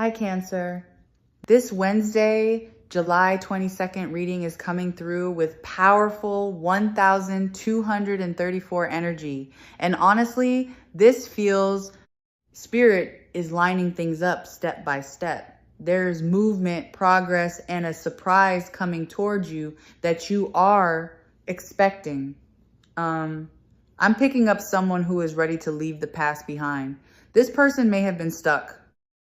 Hi, Cancer. This Wednesday, July 22nd reading is coming through with powerful 1,234 energy. And honestly, this feels Spirit is lining things up step by step. There's movement, progress, and a surprise coming towards you that you are expecting. I'm picking up someone who is ready to leave the past behind. This person may have been stuck.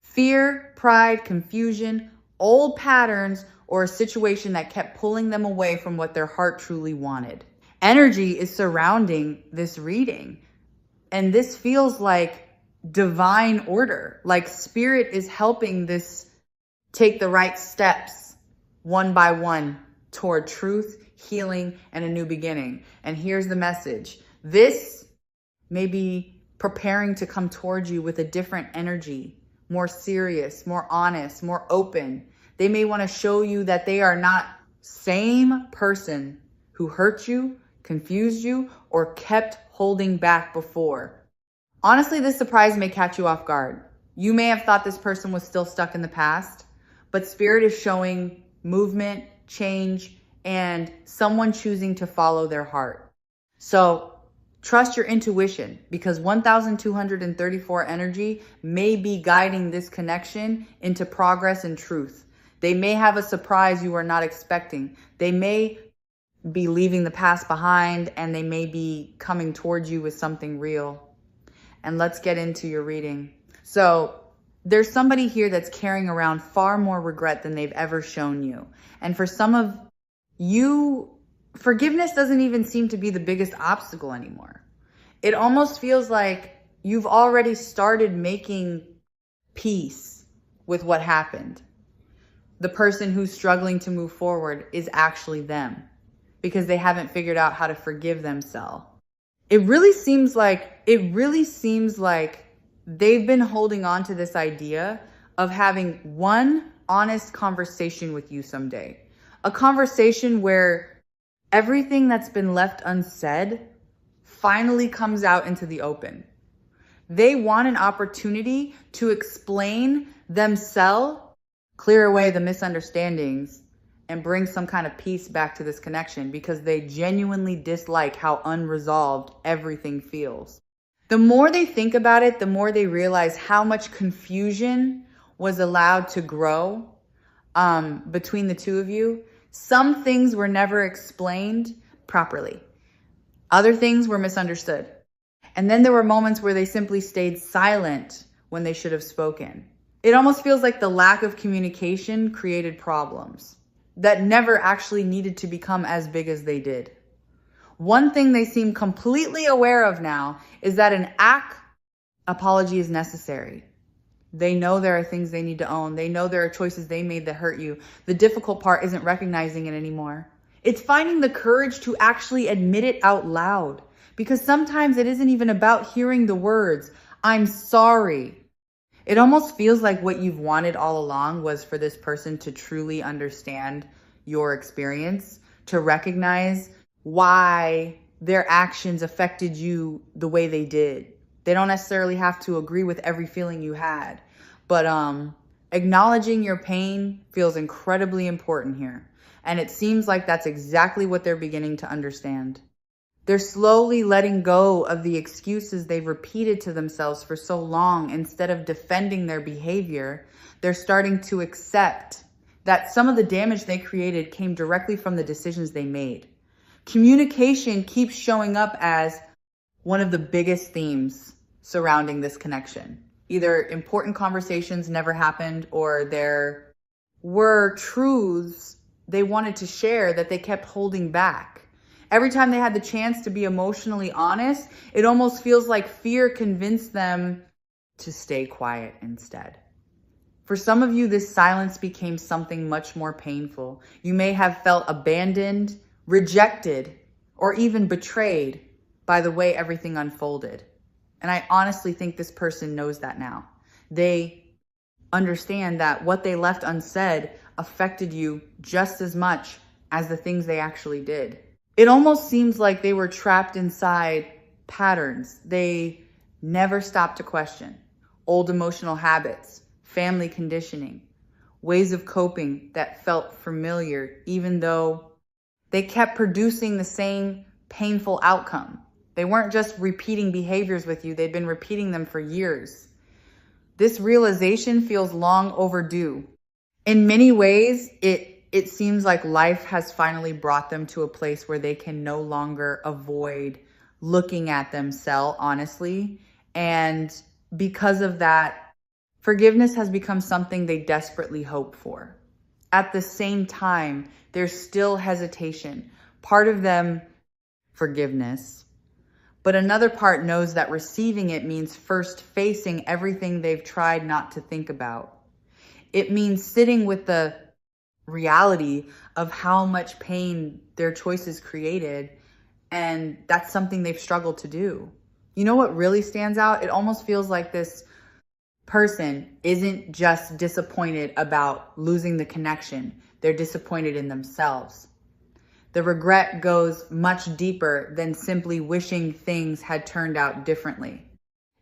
Fear, pride, confusion, old patterns, or a situation that kept pulling them away from what their heart truly wanted. Energy is surrounding this reading, and this feels like divine order, like Spirit is helping this take the right steps one by one toward truth, healing, and a new beginning. And here's the message. This may be preparing to come towards you with a different energy, more serious, more honest, more open. They may want to show you that they are not same person who hurt you, confused you, or kept holding back before. Honestly, this surprise may catch you off guard. You may have thought this person was still stuck in the past, but Spirit is showing movement, change, and someone choosing to follow their heart. So trust your intuition, because 1,234 energy may be guiding this connection into progress and truth. They may have a surprise you are not expecting. They may be leaving the past behind, and they may be coming towards you with something real. And let's get into your reading. So there's somebody here that's carrying around far more regret than they've ever shown you. And for some of you, forgiveness doesn't even seem to be the biggest obstacle anymore. It almost feels like you've already started making peace with what happened. The person who's struggling to move forward is actually them, because they haven't figured out how to forgive themselves. It really seems like they've been holding on to this idea of having one honest conversation with you someday. A conversation where everything that's been left unsaid finally comes out into the open. They want an opportunity to explain themselves, clear away the misunderstandings, and bring some kind of peace back to this connection, because they genuinely dislike how unresolved everything feels. The more they think about it, the more they realize how much confusion was allowed to grow between the two of you. Some things were never explained properly. Other things were misunderstood. And then there were moments where they simply stayed silent when they should have spoken. It almost feels like the lack of communication created problems that never actually needed to become as big as they did. One thing they seem completely aware of now is that an apology is necessary. They know there are things they need to own. They know there are choices they made that hurt you. The difficult part isn't recognizing it anymore. It's finding the courage to actually admit it out loud, because sometimes it isn't even about hearing the words, "I'm sorry." It almost feels like what you've wanted all along was for this person to truly understand your experience, to recognize why their actions affected you the way they did. They don't necessarily have to agree with every feeling you had, but acknowledging your pain feels incredibly important here. And it seems like that's exactly what they're beginning to understand. They're slowly letting go of the excuses they've repeated to themselves for so long. Instead of defending their behavior, they're starting to accept that some of the damage they created came directly from the decisions they made. Communication keeps showing up as one of the biggest themes surrounding this connection. Either important conversations never happened, or there were truths they wanted to share that they kept holding back. Every time they had the chance to be emotionally honest, it almost feels like fear convinced them to stay quiet instead. For some of you, this silence became something much more painful. You may have felt abandoned, rejected, or even betrayed by the way everything unfolded. And I honestly think this person knows that now. They understand that what they left unsaid affected you just as much as the things they actually did. It almost seems like they were trapped inside patterns they never stopped to question. Old emotional habits, family conditioning, ways of coping that felt familiar, even though they kept producing the same painful outcome. They weren't just repeating behaviors with you, they'd been repeating them for years. This realization feels long overdue. In many ways, it seems like life has finally brought them to a place where they can no longer avoid looking at themselves honestly. And because of that, forgiveness has become something they desperately hope for. At the same time, there's still hesitation. Part of them, forgiveness. But another part knows that receiving it means first facing everything they've tried not to think about. It means sitting with the reality of how much pain their choices created. And that's something they've struggled to do. You know what really stands out? It almost feels like this person isn't just disappointed about losing the connection. They're disappointed in themselves. The regret goes much deeper than simply wishing things had turned out differently.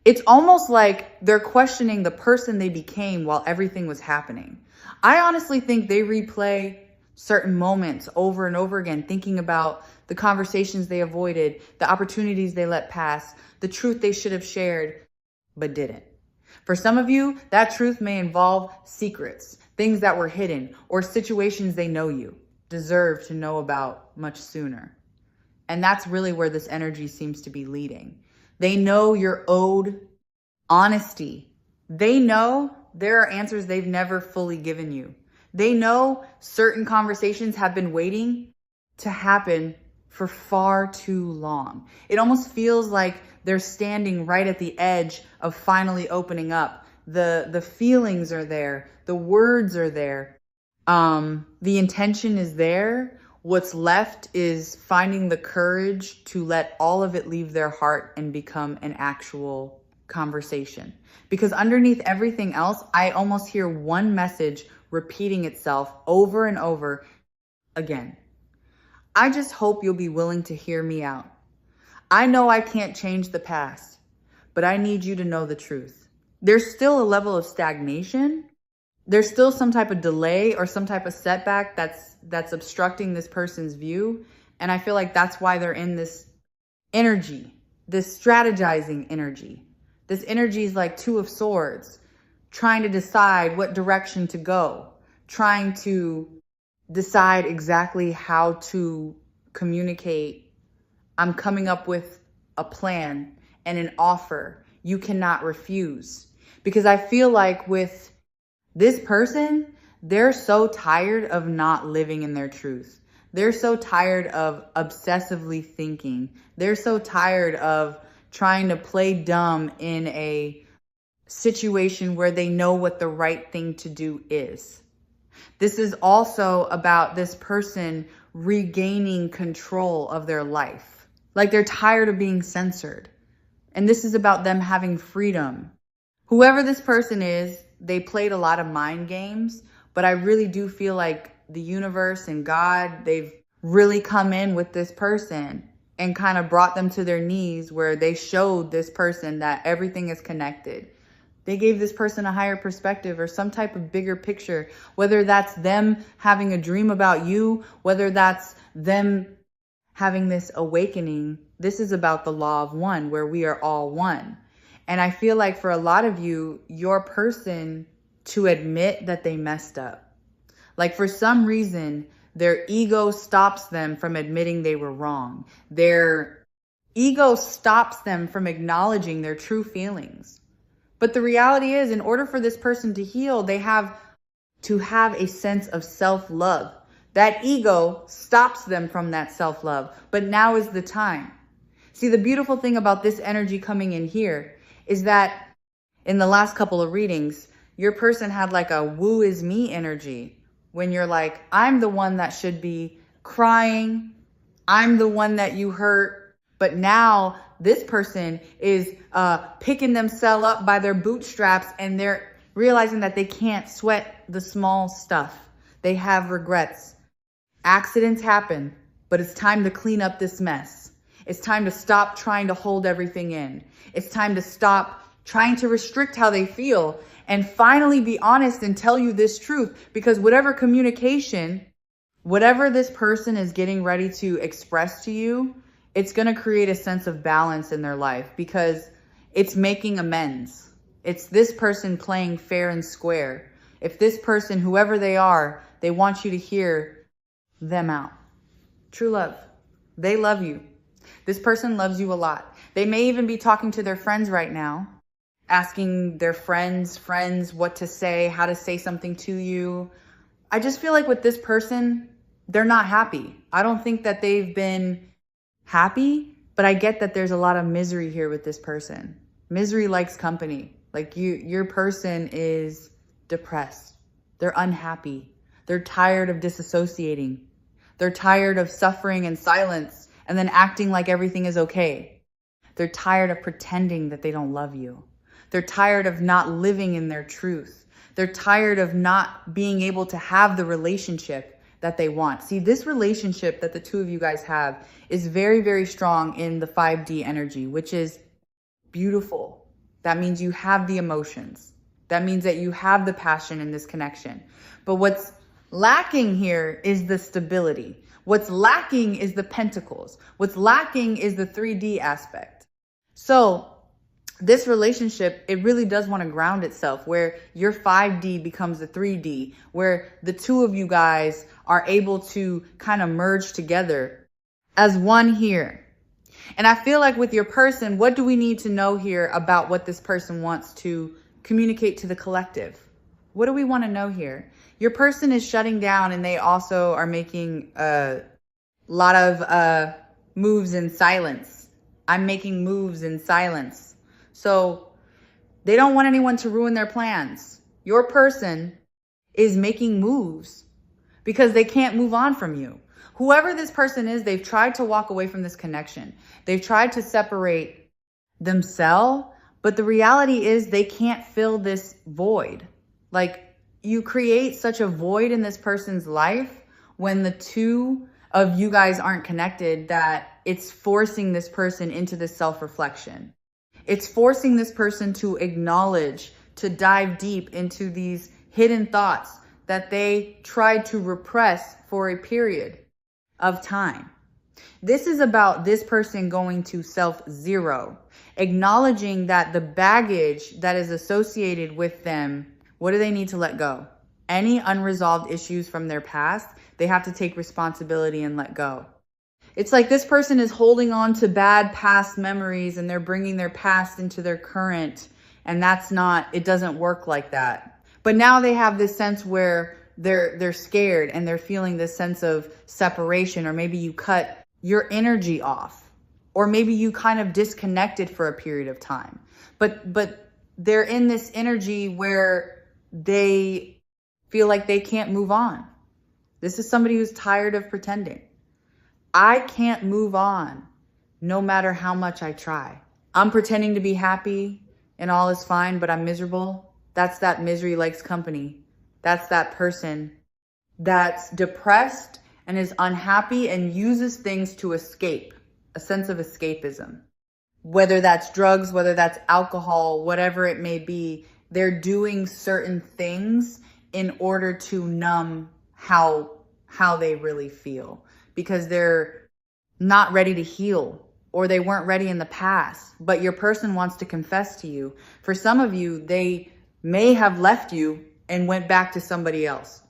It's almost like they're questioning the person they became while everything was happening. I honestly think they replay certain moments over and over again, thinking about the conversations they avoided, the opportunities they let pass, the truth they should have shared, but didn't. For some of you, that truth may involve secrets, things that were hidden, or situations they know you deserve to know about much sooner. And that's really where this energy seems to be leading. They know you're owed honesty. They know there are answers they've never fully given you. They know certain conversations have been waiting to happen for far too long. It almost feels like they're standing right at the edge of finally opening up. The feelings are there. The words are there. The intention is there. What's left is finding the courage to let all of it leave their heart and become an actual conversation. Because underneath everything else, I almost hear one message repeating itself over and over again. I just hope you'll be willing to hear me out. I know I can't change the past, but I need you to know the truth. There's still a level of stagnation. There's still some type of delay or some type of setback that's obstructing this person's view. And I feel like that's why they're in this energy, this strategizing energy. This energy is like Two of Swords, trying to decide what direction to go, trying to decide exactly how to communicate. I'm coming up with a plan and an offer you cannot refuse. Because I feel like with this person, they're so tired of not living in their truth. They're so tired of obsessively thinking. They're so tired of trying to play dumb in a situation where they know what the right thing to do is. This is also about this person regaining control of their life. Like they're tired of being censored. And this is about them having freedom. Whoever this person is, they played a lot of mind games, but I really do feel like the universe and God, they've really come in with this person and kind of brought them to their knees where they showed this person that everything is connected. They gave this person a higher perspective or some type of bigger picture, whether that's them having a dream about you, whether that's them having this awakening. This is about the law of one, where we are all one. And I feel like for a lot of you, your person to admit that they messed up. Like for some reason, their ego stops them from admitting they were wrong. Their ego stops them from acknowledging their true feelings. But the reality is, in order for this person to heal, they have to have a sense of self-love. That ego stops them from that self-love. But now is the time. See, the beautiful thing about this energy coming in here is that in the last couple of readings, your person had like a woo is me energy. When you're like, I'm the one that should be crying. I'm the one that you hurt. But now this person is picking themselves up by their bootstraps and they're realizing that they can't sweat the small stuff. They have regrets. Accidents happen, but it's time to clean up this mess. It's time to stop trying to hold everything in. It's time to stop trying to restrict how they feel and finally be honest and tell you this truth. Because whatever communication, whatever this person is getting ready to express to you, it's going to create a sense of balance in their life because it's making amends. It's this person playing fair and square. If this person, whoever they are, they want you to hear them out. True love. They love you. This person loves you a lot. They may even be talking to their friends right now, asking their friends what to say, how to say something to you. I just feel like with this person, they're not happy. I don't think that they've been happy, but I get that there's a lot of misery here with this person. Misery likes company. Like your person is depressed. They're unhappy. They're tired of disassociating. They're tired of suffering in silence and then acting like everything is okay. They're tired of pretending that they don't love you. They're tired of not living in their truth. They're tired of not being able to have the relationship that they want. See, this relationship that the two of you guys have is very, very strong in the 5D energy, which is beautiful. That means you have the emotions. That means that you have the passion in this connection. But what's lacking here is the stability. What's lacking is the pentacles. What's lacking is the 3D aspect. So this relationship, it really does want to ground itself where your 5D becomes the 3D, where the two of you guys are able to kind of merge together as one here. And I feel like with your person, what do we need to know here about what this person wants to communicate to the collective? What do we want to know here? Your person is shutting down and they also are making a lot of moves in silence. I'm making moves in silence. So they don't want anyone to ruin their plans. Your person is making moves because they can't move on from you. Whoever this person is, they've tried to walk away from this connection. They've tried to separate themselves, but the reality is they can't fill this void. Like, you create such a void in this person's life when the two of you guys aren't connected that it's forcing this person into this self-reflection. It's forcing this person to acknowledge, to dive deep into these hidden thoughts that they tried to repress for a period of time. This is about this person going to self-zero, acknowledging that the baggage that is associated with them, what do they need to let go? Any unresolved issues from their past, they have to take responsibility and let go. It's like this person is holding on to bad past memories and they're bringing their past into their current. And that's not, it doesn't work like that. But now they have this sense where they're scared and they're feeling this sense of separation, or maybe you cut your energy off, or maybe you kind of disconnected for a period of time. But they're in this energy where they feel like they can't move on. This is somebody who's tired of pretending. I can't move on no matter how much I try. I'm pretending to be happy and all is fine, but I'm miserable. That's that misery likes company. That's that person that's depressed and is unhappy and uses things to escape, a sense of escapism. Whether that's drugs, whether that's alcohol, whatever it may be, they're doing certain things in order to numb how they really feel, because they're not ready to heal, or they weren't ready in the past, but your person wants to confess to you. For some of you, they may have left you and went back to somebody else,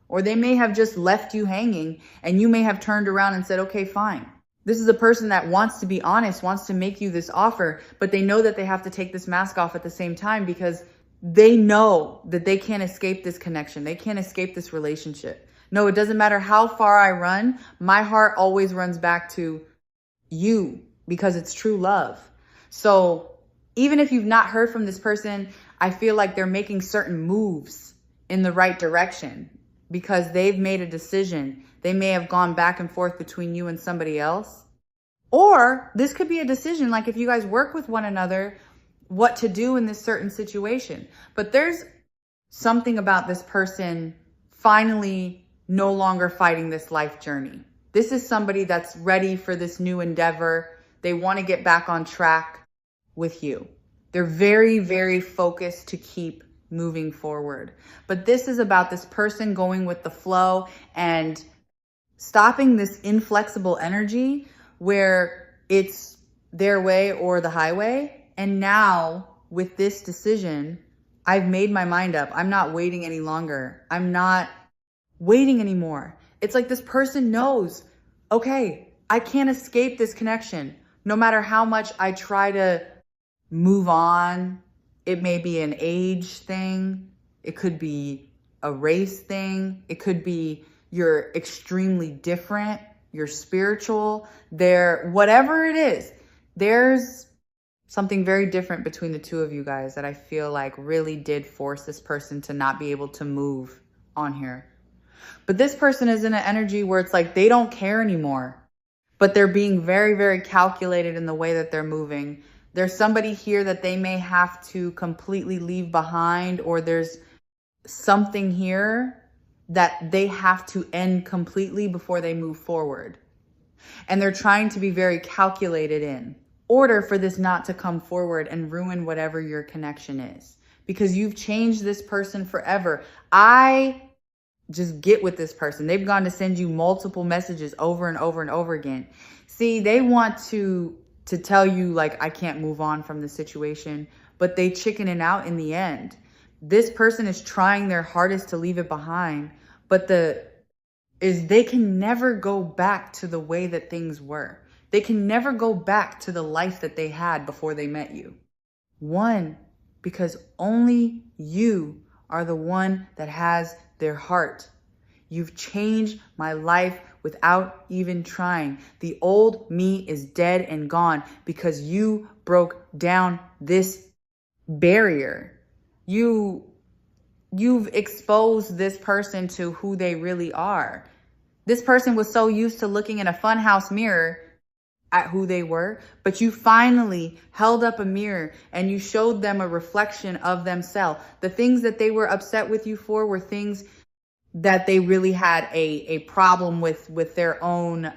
or they may have just left you hanging and you may have turned around and said, okay, fine. This is a person that wants to be honest, wants to make you this offer, but they know that they have to take this mask off at the same time because they know that they can't escape this connection. They can't escape this relationship. No, it doesn't matter how far I run. My heart always runs back to you because it's true love. So even if you've not heard from this person, I feel like they're making certain moves in the right direction because they've made a decision. They may have gone back and forth between you and somebody else. Or this could be a decision, like if you guys work with one another, what to do in this certain situation. But there's something about this person finally no longer fighting this life journey. This is somebody that's ready for this new endeavor. They want to get back on track with you. They're very, very focused to keep moving forward. But this is about this person going with the flow and stopping this inflexible energy where it's their way or the highway. And now with this decision, I've made my mind up. I'm not waiting any longer. I'm not waiting anymore. It's like this person knows, okay, I can't escape this connection. No matter how much I try to move on, it may be an age thing. It could be a race thing. It could be you're extremely different. You're spiritual. Whatever it is, there's something very different between the two of you guys that I feel like really did force this person to not be able to move on here. But this person is in an energy where it's like they don't care anymore, but they're being very, very calculated in the way that they're moving. There's somebody here that they may have to completely leave behind, or there's something here that they have to end completely before they move forward. And they're trying to be very calculated in order for this not to come forward and ruin whatever your connection is. Because you've changed this person forever. I just get with this person. They've gone to send you multiple messages over and over and over again. See, they want to tell you like, I can't move on from the situation, but they chickening out in the end. This person is trying their hardest to leave it behind, but they can never go back to the way that things were. They can never go back to the life that they had before they met you. One, because only you are the one that has their heart. You've changed my life without even trying. The old me is dead and gone because you broke down this barrier. You've exposed this person to who they really are. This person was so used to looking in a funhouse mirror at who they were, but you finally held up a mirror and you showed them a reflection of themselves. The things that they were upset with you for were things that they really had a problem with their own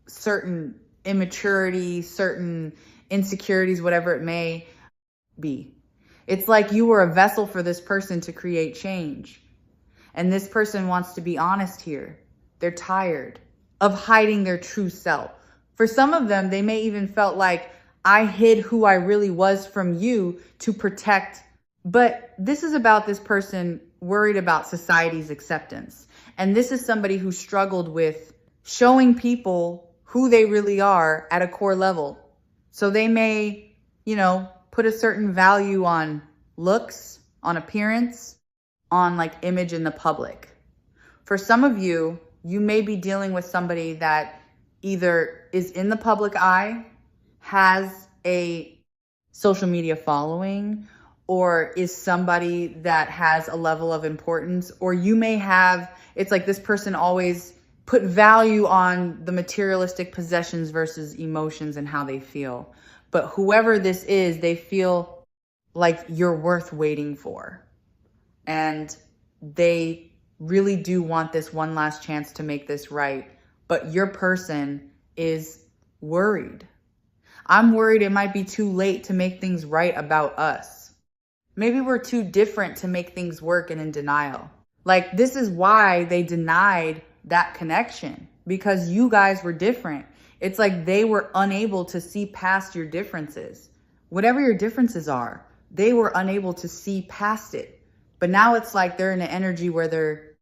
certain immaturity, certain insecurities, whatever it may be. It's like you were a vessel for this person to create change. And this person wants to be honest here. They're tired of hiding their true self. For some of them, they may even felt like I hid who I really was from you to protect. But this is about this person worried about society's acceptance. And this is somebody who struggled with showing people who they really are at a core level. So they may, put a certain value on looks, on appearance, on like image in the public. For some of you, you may be dealing with somebody that either is in the public eye, has a social media following, or is somebody that has a level of importance, or you may have, it's like this person always put value on the materialistic possessions versus emotions and how they feel. But whoever this is, they feel like you're worth waiting for. And they really do want this one last chance to make this right. But your person is worried. I'm worried it might be too late to make things right about us. Maybe we're too different to make things work and in denial. Like, this is why they denied that connection, because you guys were different. It's like they were unable to see past your differences. Whatever your differences are, they were unable to see past it. But now it's like they're in an energy where they're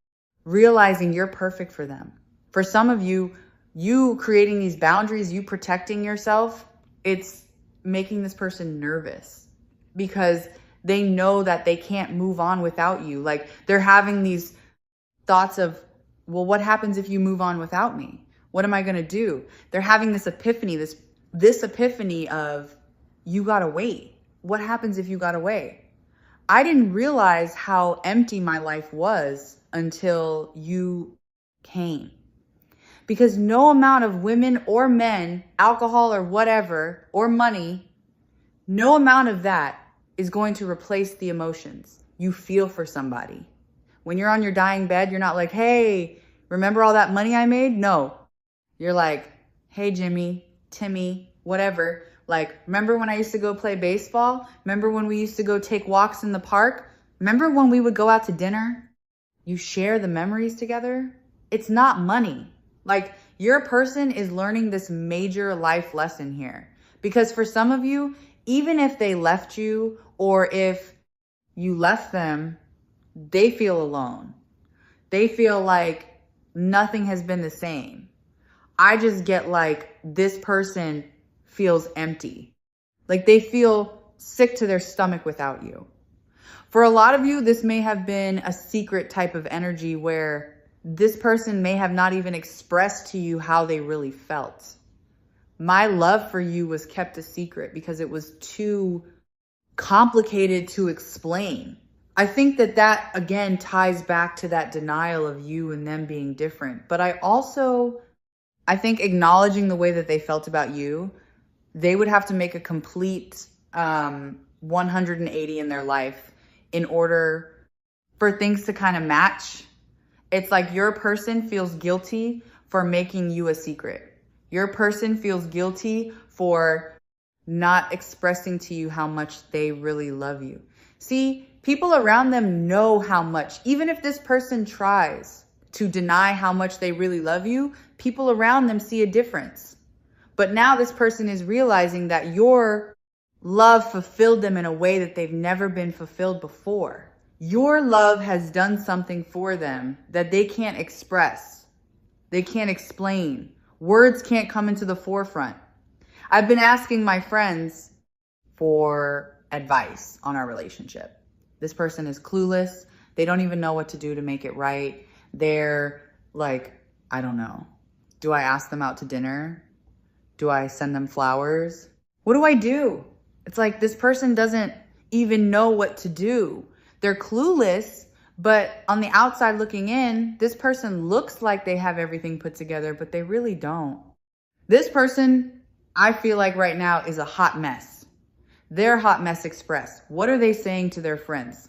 realizing you're perfect for them. For some of you, you creating these boundaries, you protecting yourself, it's making this person nervous because they know that they can't move on without you. Like, they're having these thoughts of, well, what happens if you move on without me? What am I going to do? They're having this epiphany, this epiphany of, you got to wait. What happens if you got away? I didn't realize how empty my life was until you came. Because no amount of women or men, alcohol or whatever, or money, no amount of that is going to replace the emotions you feel for somebody. When you're on your dying bed, you're not like, hey, remember all that money I made? No. You're like, hey, Jimmy, Timmy, whatever. Like, remember when I used to go play baseball? Remember when we used to go take walks in the park? Remember when we would go out to dinner? You share the memories together. It's not money. Like, your person is learning this major life lesson here. Because for some of you, even if they left you or if you left them, they feel alone. They feel like nothing has been the same. I just get like, this person feels empty. Like, they feel sick to their stomach without you. For a lot of you, this may have been a secret type of energy where this person may have not even expressed to you how they really felt. My love for you was kept a secret because it was too complicated to explain. I think that again ties back to that denial of you and them being different. But I think acknowledging the way that they felt about you, they would have to make a complete 180 in their life in order for things to kind of match. It's like your person feels guilty for making you a secret. Your person feels guilty for not expressing to you how much they really love you. See, people around them know how much, even if this person tries to deny how much they really love you, people around them see a difference. But now this person is realizing that your love fulfilled them in a way that they've never been fulfilled before. Your love has done something for them that they can't express. They can't explain. Words can't come into the forefront. I've been asking my friends for advice on our relationship. This person is clueless. They don't even know what to do to make it right. They're like, I don't know. Do I ask them out to dinner? Do I send them flowers? What do I do? It's like this person doesn't even know what to do. They're clueless, but on the outside looking in, this person looks like they have everything put together, but they really don't. This person, I feel like right now, is a hot mess. They're Hot Mess Express. What are they saying to their friends?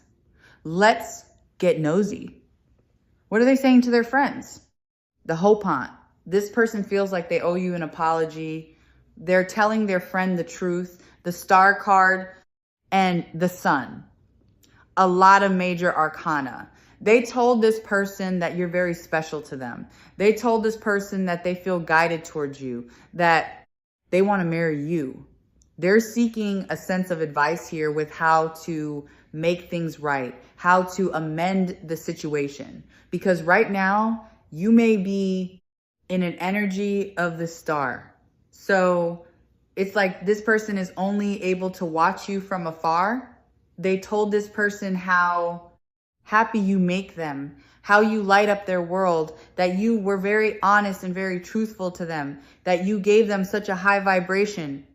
Let's get nosy. What are they saying to their friends? The hope hunt. This person feels like they owe you an apology. They're telling their friend the truth. The Star card and the Sun. A lot of major arcana. They told this person that you're very special to them. They told this person that they feel guided towards you, that they want to marry you. They're seeking a sense of advice here with how to make things right, how to amend the situation. Because right now, you may be in an energy of the Star. So it's like this person is only able to watch you from afar. They told this person how happy you make them, how you light up their world, that you were very honest and very truthful to them, that you gave them such a high vibration.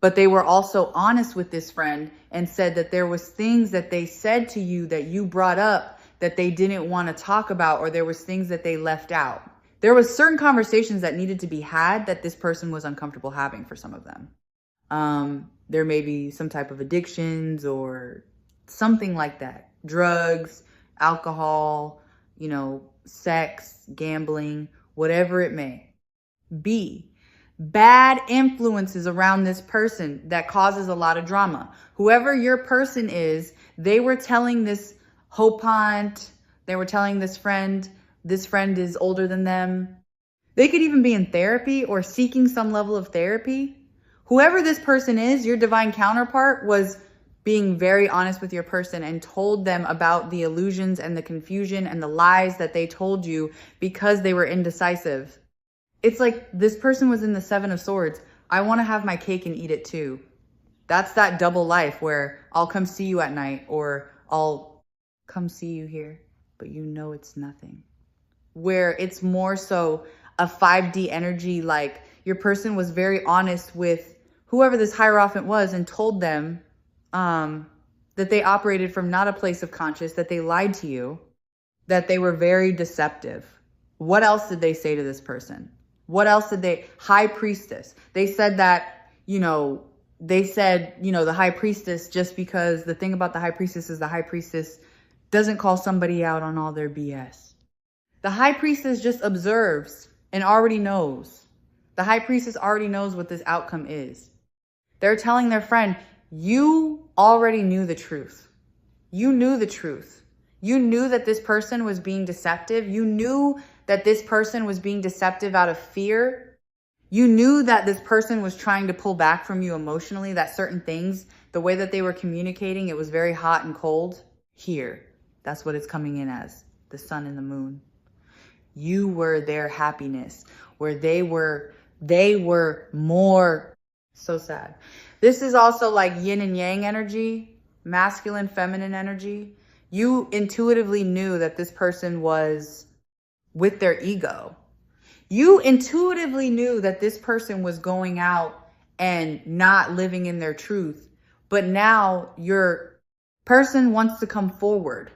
But they were also honest with this friend and said that there was things that they said to you that you brought up that they didn't want to talk about, or there was things that they left out. There was certain conversations that needed to be had that this person was uncomfortable having for some of them. There may be some type of addictions or something like that. Drugs, alcohol, sex, gambling, whatever it may be. Bad influences around this person that causes a lot of drama. Whoever your person is, they were telling this hope hunt, they were telling this friend is older than them. They could even be in therapy or seeking some level of therapy. Whoever this person is, your divine counterpart was being very honest with your person and told them about the illusions and the confusion and the lies that they told you because they were indecisive. It's like this person was in the Seven of Swords. I want to have my cake and eat it too. That's that double life where I'll come see you at night or I'll come see you here, but it's nothing. Where it's more so a 5D energy, like your person was very honest with whoever this Hierophant was and told them that they operated from not a place of conscious, that they lied to you, that they were very deceptive. What else did they say to this person? What else did they? High Priestess. They said that, the High Priestess, just because the thing about the High Priestess is the High Priestess doesn't call somebody out on all their BS. The High Priestess just observes and already knows. The High Priestess already knows what this outcome is. They're telling their friend, you already knew the truth. You knew the truth. You knew that this person was being deceptive. You knew that this person was being deceptive out of fear. You knew that this person was trying to pull back from you emotionally, that certain things, the way that they were communicating, it was very hot and cold. Here, that's what it's coming in as, the sun and the moon. You were their happiness, where they were more. So sad. This is also like yin and yang energy, masculine, feminine energy. You intuitively knew that this person was with their ego. You intuitively knew that this person was going out and not living in their truth. But now your person wants to come forward.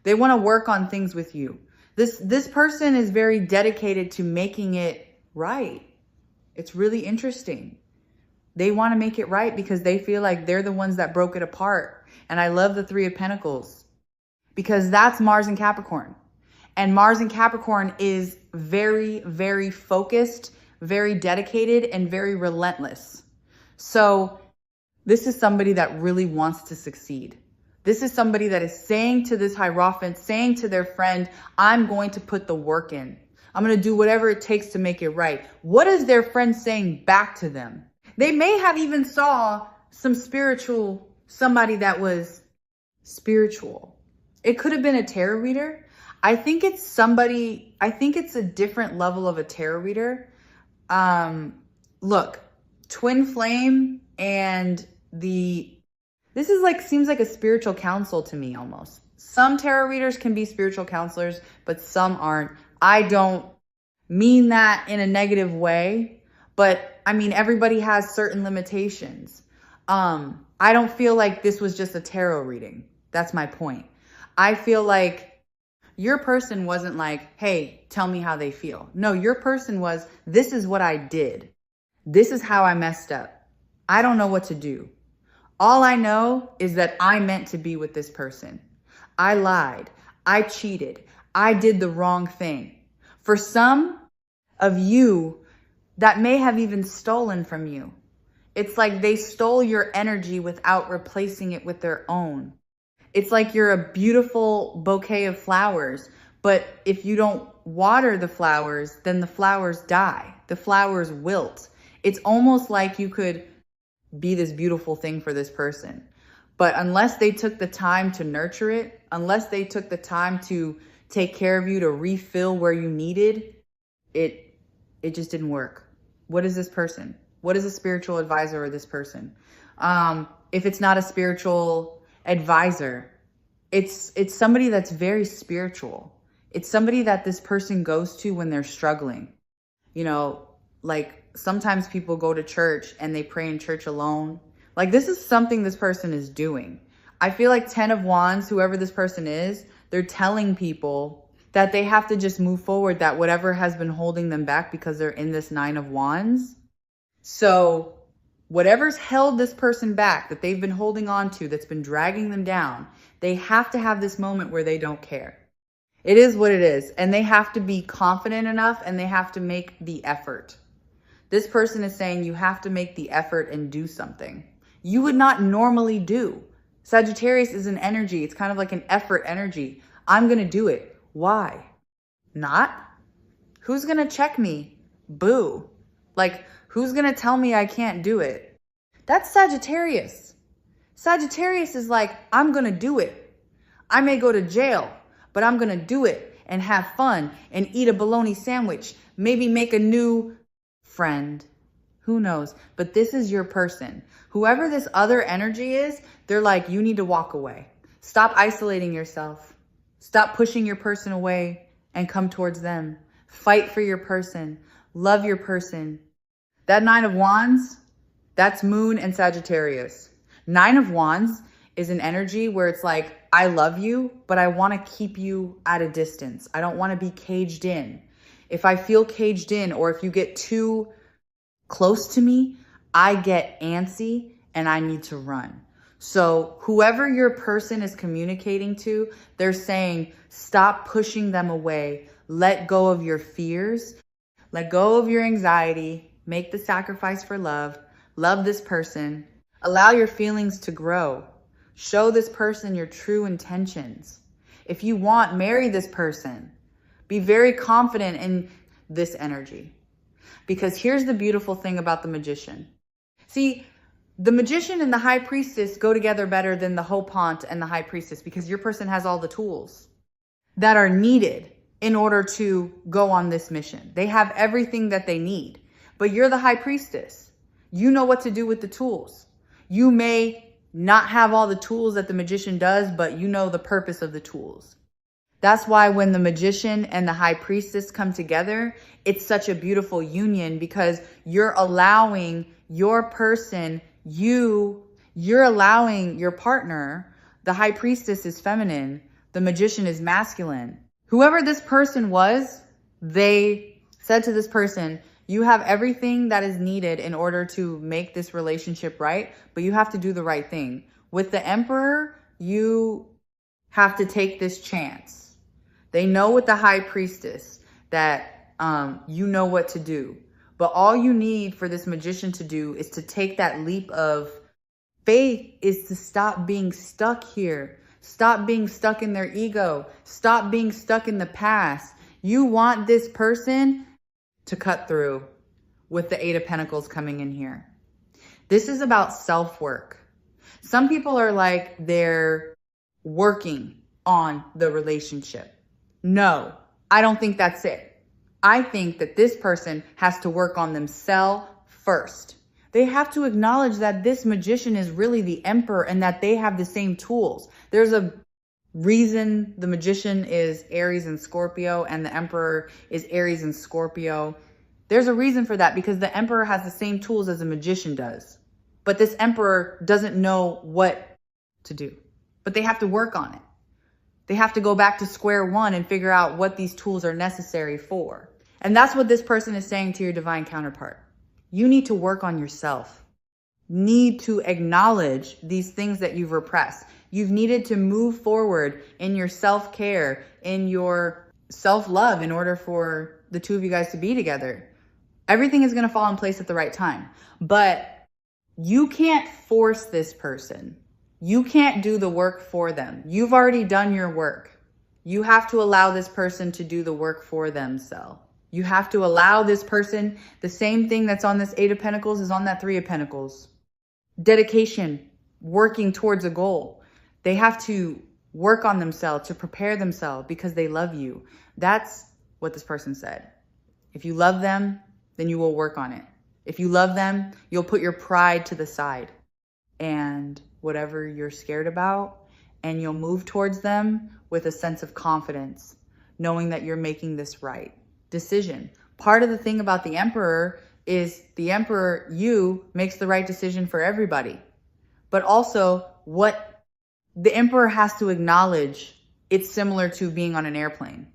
They want to work on things with you. This person is very dedicated to making it right. It's really interesting. They want to make it right because they feel like they're the ones that broke it apart. And I love the Three of Pentacles because that's Mars and Capricorn. And Mars and Capricorn is very, very focused, very dedicated, and very relentless. So this is somebody that really wants to succeed. This is somebody that is saying to this Hierophant, saying to their friend, I'm going to put the work in. I'm going to do whatever it takes to make it right. What is their friend saying back to them? They may have even saw somebody that was spiritual. It could have been a tarot reader. I think it's a different level of a tarot reader. Look, twin flame and this is like, seems like a spiritual counsel to me almost. Some tarot readers can be spiritual counselors, but some aren't. I don't mean that in a negative way, but I mean, everybody has certain limitations. I don't feel like this was just a tarot reading. That's my point. I feel like your person wasn't like, hey, tell me how they feel. No, your person was, this is what I did. This is how I messed up. I don't know what to do. All I know is that I meant to be with this person. I lied. I cheated. I did the wrong thing. For some of you, that may have even stolen from you. It's like they stole your energy without replacing it with their own. It's like you're a beautiful bouquet of flowers, but if you don't water the flowers, then the flowers die. The flowers wilt. It's almost like you could be this beautiful thing for this person. But unless they took the time to nurture it, unless they took the time to take care of you, to refill where you needed, it just didn't work. What is this person? What is a spiritual advisor of this person? If it's not a spiritual advisor, it's somebody that's very spiritual. It's somebody that this person goes to when they're struggling. You know, like sometimes people go to church and they pray in church alone. Like this is something this person is doing. I feel like 10 of Wands, whoever this person is, they're telling people that they have to just move forward, that whatever has been holding them back because they're in this 9 of Wands. So whatever's held this person back, that they've been holding on to, that's been dragging them down, they have to have this moment where they don't care. It is what it is. And they have to be confident enough and they have to make the effort. This person is saying you have to make the effort and do something you would not normally do. Sagittarius is an energy. It's kind of like an effort energy. I'm going to do it. Why? Not? Who's going to check me? Boo. Like, who's going to tell me I can't do it? That's Sagittarius. Sagittarius is like, I'm going to do it. I may go to jail, but I'm going to do it and have fun and eat a bologna sandwich. Maybe make a new friend. Who knows? But this is your person. Whoever this other energy is, they're like, you need to walk away. Stop isolating yourself. Stop pushing your person away and come towards them. Fight for your person. Love your person. That 9 of Wands, that's Moon and Sagittarius. 9 of Wands is an energy where it's like, I love you, but I want to keep you at a distance. I don't want to be caged in. If I feel caged in, or if you get too close to me, I get antsy and I need to run. So whoever your person is communicating to, they're saying, stop pushing them away. Let go of your fears. Let go of your anxiety. Make the sacrifice for love. Love this person. Allow your feelings to grow. Show this person your true intentions. If you want, marry this person. Be very confident in this energy. Because here's the beautiful thing about the magician. See, the magician and the high priestess go together better than the hopant and the high priestess, because your person has all the tools that are needed in order to go on this mission. They have everything that they need. But you're the high priestess. You know what to do with the tools. You may not have all the tools that the magician does, but you know the purpose of the tools. That's why when the magician and the high priestess come together, it's such a beautiful union, because you're allowing your person, you're allowing your partner. The high priestess is feminine. The magician is masculine. Whoever this person was, they said to this person, you have everything that is needed in order to make this relationship right, but you have to do the right thing. With the emperor, you have to take this chance. They know with the high priestess that you know what to do. But all you need for this magician to do is to take that leap of faith, is to stop being stuck here. Stop being stuck in their ego. Stop being stuck in the past. You want this person to cut through with the Eight of Pentacles coming in here. This is about self-work. Some people are like they're working on the relationship. No, I don't think that's it. I think that this person has to work on themselves first. They have to acknowledge that this magician is really the emperor and that they have the same tools. There's a reason the magician is Aries and Scorpio and the emperor is Aries and Scorpio. There's a reason for that, because the emperor has the same tools as a magician does. But this emperor doesn't know what to do. But they have to work on it. They have to go back to square one and figure out what these tools are necessary for. And that's what this person is saying to your divine counterpart. You need to work on yourself. Need to acknowledge these things that you've repressed. You've needed to move forward in your self-care, in your self-love, in order for the two of you guys to be together. Everything is going to fall in place at the right time. But you can't force this person. You can't do the work for them. You've already done your work. You have to allow this person to do the work for themselves. You have to allow this person, the same thing that's on this Eight of Pentacles is on that Three of Pentacles. Dedication, working towards a goal. They have to work on themselves, to prepare themselves because they love you. That's what this person said. If you love them, then you will work on it. If you love them, you'll put your pride to the side and whatever you're scared about, and you'll move towards them with a sense of confidence, knowing that you're making this right decision. Part of the thing about the emperor is the emperor, you, makes the right decision for everybody. But also what the emperor has to acknowledge, it's similar to being on an airplane.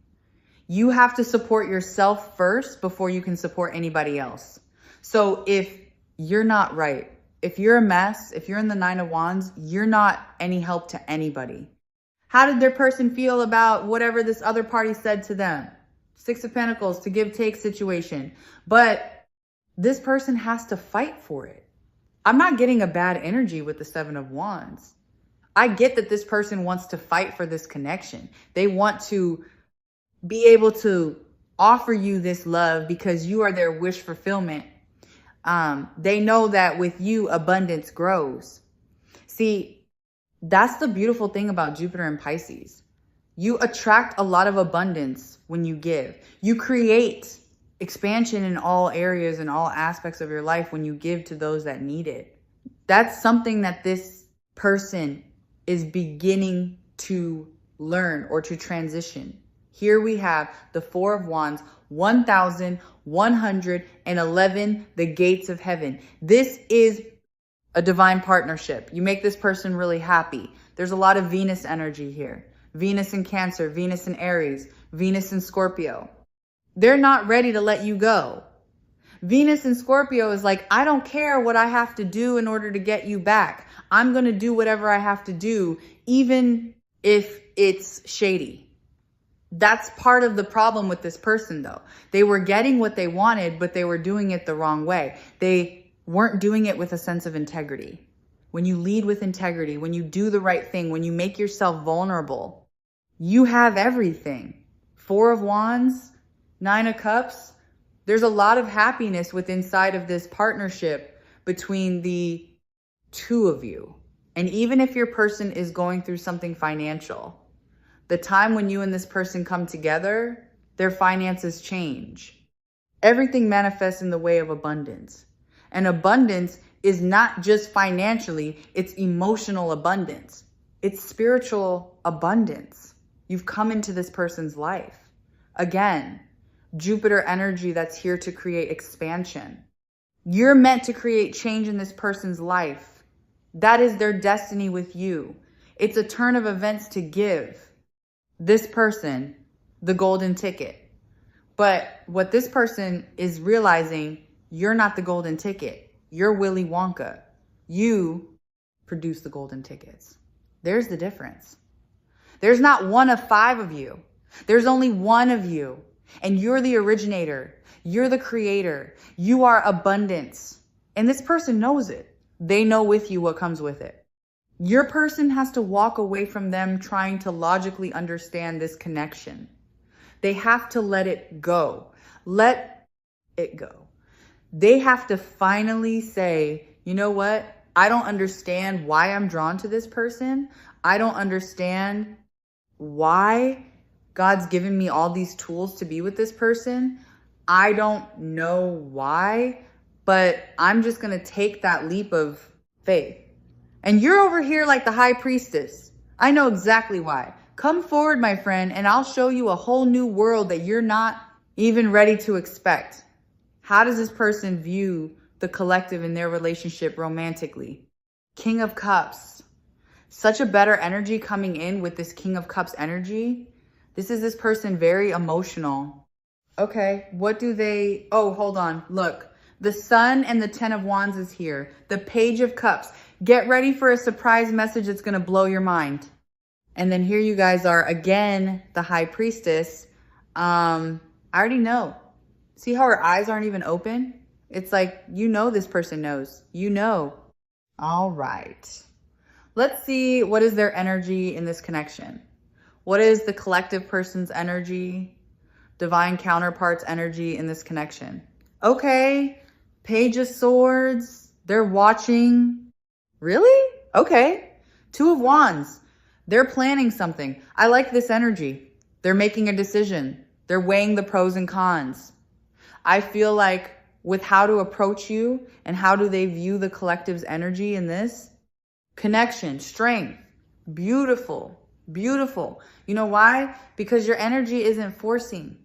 You have to support yourself first before you can support anybody else. So if you're not right, if you're a mess, if you're in the Nine of Wands, you're not any help to anybody. How did their person feel about whatever this other party said to them? Six of Pentacles, to give take situation. But this person has to fight for it. I'm not getting a bad energy with the Seven of Wands. I get that this person wants to fight for this connection. They want to be able to offer you this love because you are their wish fulfillment. They know that with you, abundance grows. See, that's the beautiful thing about Jupiter and Pisces. You attract a lot of abundance when you give. You create expansion in all areas and all aspects of your life when you give to those that need it. That's something that this person is beginning to learn or to transition. Here we have the Four of Wands, 1,111, the gates of heaven. This is a divine partnership. You make this person really happy. There's a lot of Venus energy here. Venus in Cancer, Venus in Aries, Venus in Scorpio. They're not ready to let you go. Venus in Scorpio is like, I don't care what I have to do in order to get you back. I'm going to do whatever I have to do, even if it's shady. That's part of the problem with this person, though. They were getting what they wanted, but they were doing it the wrong way. They weren't doing it with a sense of integrity. when you lead with integrity, when you do the right thing, when you make yourself vulnerable, you have everything. 4 of Wands, 9 of Cups. There's a lot of happiness within inside of this partnership between the two of you. And even if your person is going through something financial, the time when you and this person come together, their finances change. Everything manifests in the way of abundance. And abundance is not just financially, it's emotional abundance. It's spiritual abundance. You've come into this person's life. Again, Jupiter energy that's here to create expansion. You're meant to create change in this person's life. That is their destiny with you. It's a turn of events to give this person the golden ticket. But what this person is realizing, you're not the golden ticket. You're Willy Wonka. You produce the golden tickets. There's the difference. There's not one of 5 of you. There's only one of you. And you're the originator. You're the creator. You are abundance. And this person knows it. They know with you what comes with it. Your person has to walk away from them trying to logically understand this connection. They have to let it go. Let it go. They have to finally say, you know what? I don't understand why I'm drawn to this person. I don't understand why God's given me all these tools to be with this person. I don't know why, but I'm just going to take that leap of faith. And you're over here like the high priestess. I know exactly why. Come forward, my friend, and I'll show you a whole new world that you're not even ready to expect. How does this person view the collective in their relationship romantically? King of Cups. Such a better energy coming in with this King of Cups energy. This is this person very emotional. Okay, what do they... Oh, hold on. Look, the Sun and the 10 of Wands is here. The Page of Cups. Get ready for a surprise message that's going to blow your mind. And then here you guys are again, the High Priestess. I already know. See how her eyes aren't even open? It's like, you know this person knows. You know. All right. Let's see what is their energy in this connection. What is the collective person's energy? Divine counterpart's energy in this connection. Okay. Page of Swords. They're watching. Really? Okay. 2 of Wands. They're planning something. I like this energy. They're making a decision. They're weighing the pros and cons. I feel like with how to approach you and how do they view the collective's energy in this connection, strength, beautiful, beautiful. You know why? Because your energy isn't forcing.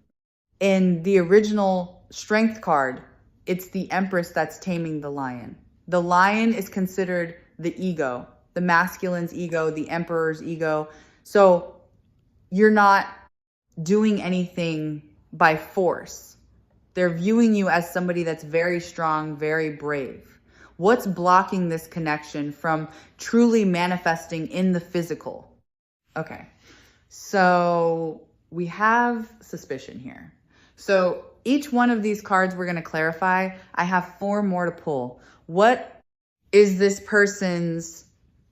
In the original strength card, it's the Empress that's taming the lion. The lion is considered the ego, the masculine's ego, the emperor's ego. So you're not doing anything by force. They're viewing you as somebody that's very strong, very brave. What's blocking this connection from truly manifesting in the physical? Okay, so we have suspicion here. So each one of these cards we're going to clarify. I have 4 more to pull. What is this person's,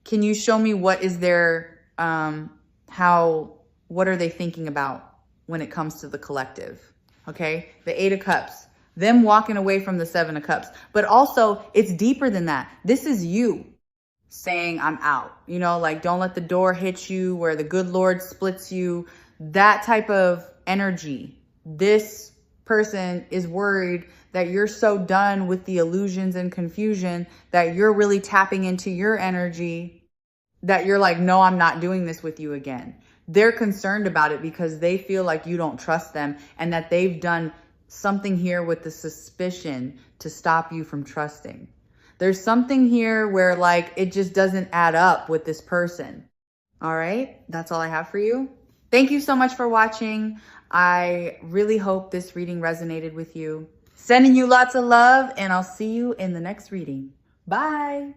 can you show me what is their, what are they thinking about when it comes to the collective? Okay, the 8 of Cups, them walking away from the 7 of Cups, but also it's deeper than that. This is you saying, I'm out, you know, like don't let the door hit you where the good Lord splits you, that type of energy. This person is worried that you're so done with the illusions and confusion that you're really tapping into your energy that you're like, no, I'm not doing this with you again. They're concerned about it because they feel like you don't trust them and that they've done something here with the suspicion to stop you from trusting. There's something here where like it just doesn't add up with this person. All right, that's all I have for you. Thank you so much for watching. I really hope this reading resonated with you. Sending you lots of love, and I'll see you in the next reading. Bye.